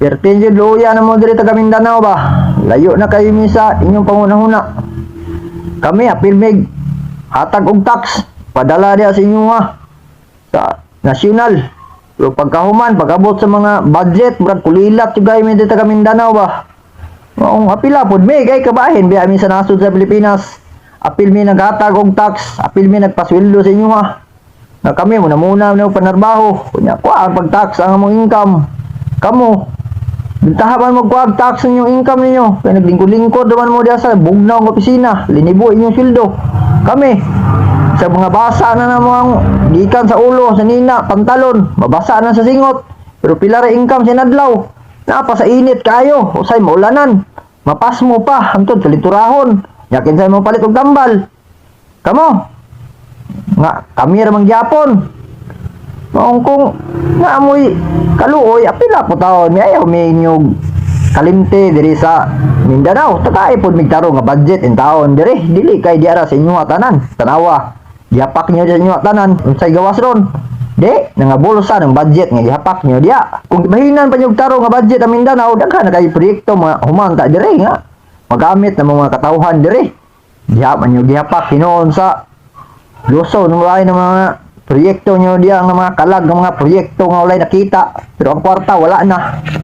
13 jud luya na mo diri taga Mindanao ba. Layo na kayo mi sa inyong pangunahuna. Kami apil mig hatag og tax padala diha sa inyo ha. Sa nasyonal. Pero pagkahuman, pagabot sa mga budget, murag kulilat yung gaya mi dito taga Mindanao ba. Maong apila pod mi kay kabahin biya mi sa nasod sa Pilipinas. Apil mi naghatag og tax, apil mi nagpasweldo sa inyo ha. Na kami muna na panarbaho. Kunya kuan pag tax ang among income. Kamo bintahaban mo kuag tax inyong income ninyo. Kaya naglingkod-lingkod naman mo diya sa bugnaw ng opisina. Linibo inyong sweldo. Kami sa mga basa na namang gikan sa ulo, sa nina, pantalon, mabasa na sa singot. Pero pila ra income sinadlaw. Napa sa init kayo, usay maulanan. Mapas mo pa hangtod sa liturahon. Yakin sa mo palit og tambal. Kamo nga kami ra mangyapon. Maong kung naamoy kaluoy, apila po taon mi ayaw mi inyong kalimte diri sa Mindanao. Takay pod migtaro nga budget in taon diri. Dili kay diara sa inyo tanan. Tanawa. Gihapak nyo sa inyo tanan. Unsay gawas ron? Di, nangabulsa ng budget nga gihapak nyo diya. Kung mahinan pa nyo taro nga budget sa Mindanao, daghan na kay proyekto mga humanta diri nga. Magamit na mga katawhan diri. Gihapak nyo gihapak hinoon sa Luzon walay ng mga proyekto nyo diya nga mga kalag ng mga proyekto nga walay nakita. Pero ang kwarta wala na.